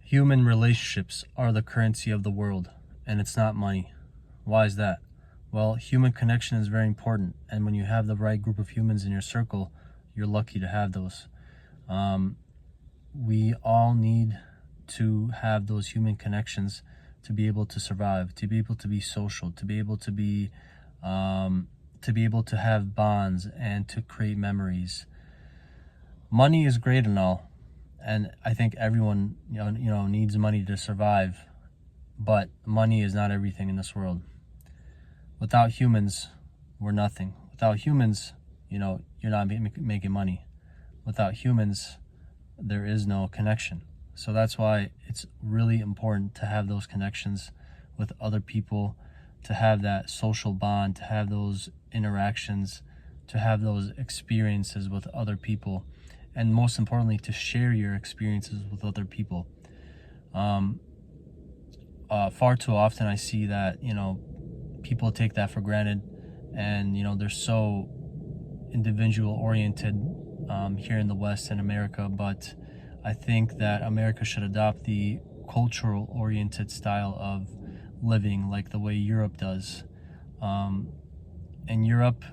Human relationships are the currency of the world, and it's not money. Why is that? Well, human connection is very important, and when you have the right group of humans in your circle, you're lucky to have those. We all need to have those human connections to be able to survive, to be able to be social, to be able to have bonds and to create memories. Money is great and all, and I think everyone needs money to survive, but money is not everything in this world. Without humans, we're nothing. Without humans, you're not making money. Without humans, there is no connection. So that's why it's really important to have those connections with other people, to have that social bond, to have those interactions, to have those experiences with other people, and most importantly, to share your experiences with other people. Far too often I see that, people take that for granted, and, they're so individual oriented here in the West and America, but I think that America should adopt the cultural oriented style of living, like the way Europe does. In Europe,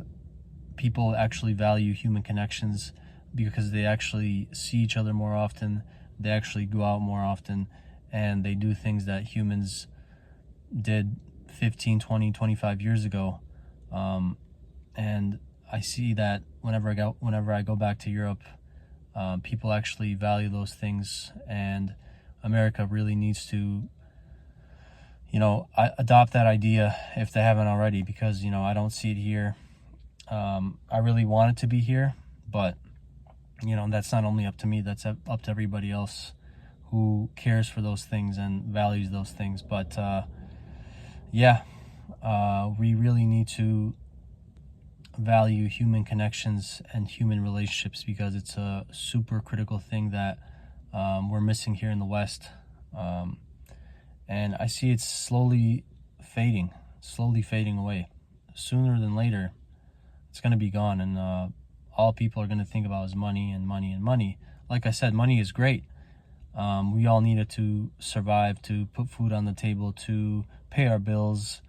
people actually value human connections because they actually see each other more often, they actually go out more often, and they do things that humans did 15, 20, 25 years ago. And I see that whenever I go back to Europe, people actually value those things, and America really needs to, adopt that idea if they haven't already, because, I don't see it here. I really want it to be here, but, that's not only up to me, that's up to everybody else who cares for those things and values those things. But, we really need to value human connections and human relationships, because it's a super critical thing that we're missing here in the West. And I see it's slowly fading away. Sooner than later, it's going to be gone, and all people are going to think about is money and money and money. Like I said, money is great. We all need it to survive, to put food on the table, to pay our bills,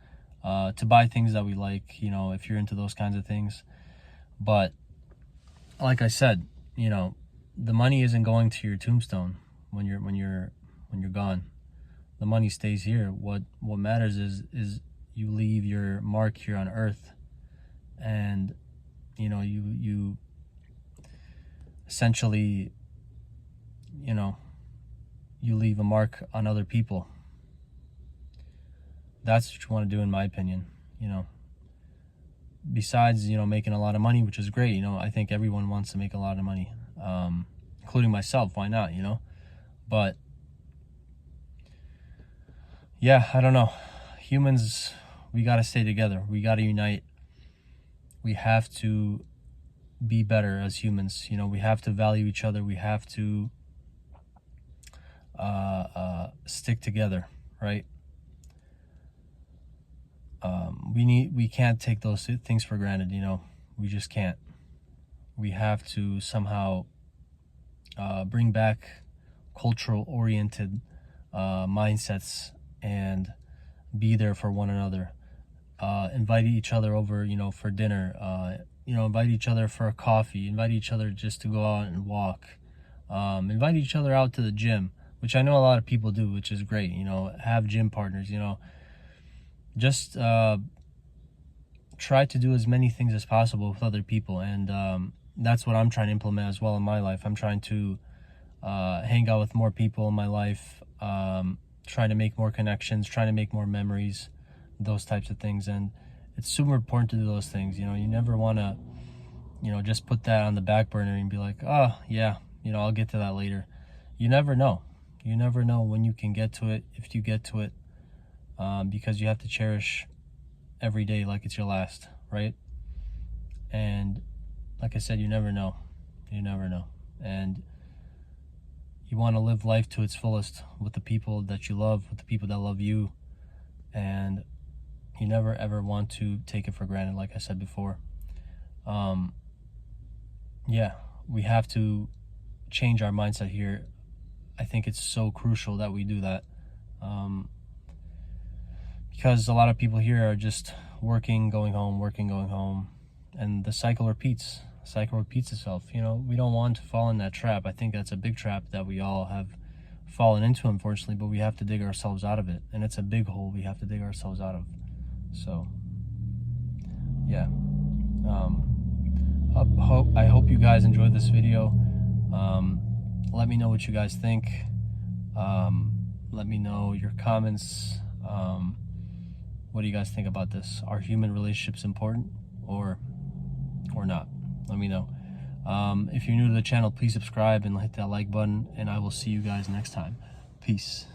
to buy things that we like, if you're into those kinds of things. But like I said, the money isn't going to your tombstone when you're gone. The money stays here. What matters is you leave your mark here on earth, and you essentially, you leave a mark on other people. That's what you want to do, in my opinion. Besides, making a lot of money, which is great. I think everyone wants to make a lot of money, including myself. Why not? But yeah, I don't know. Humans, we got to stay together. We got to unite. We have to be better as humans. We have to value each other. We have to stick together, right? We can't take those things for granted. We just can't. We have to somehow bring back cultural oriented mindsets and be there for one another. Invite each other over, for dinner. Invite each other for a coffee. Invite each other just to go out and walk. Invite each other out to the gym, which I know a lot of people do, which is great. Have gym partners. Just try to do as many things as possible with other people, and that's what I'm trying to implement as well in my life. I'm trying to hang out with more people in my life, trying to make more connections, trying to make more memories, those types of things. And it's super important to do those things. You never want to just put that on the back burner and be like, oh yeah, I'll get to that later. You never know when you can get to it, if you get to it, because you have to cherish every day like it's your last, right? And like I said, you never know, and you want to live life to its fullest with the people that you love, with the people that love you, and you never ever want to take it for granted, like I said before. We have to change our mindset here I think it's so crucial that we do that, because a lot of people here are just working, going home, and the cycle repeats. The cycle repeats itself. You know, we don't want to fall in that trap. I think that's a big trap that we all have fallen into, unfortunately, but we have to dig ourselves out of it, and it's a big hole we have to dig ourselves out of. So yeah, I hope you guys enjoyed this video. Let me know what you guys think. Let me know your comments. What do you guys think about this? Are human relationships important or not? Let me know. If you're new to the channel, please subscribe and hit that like button, and I will see you guys next time. Peace.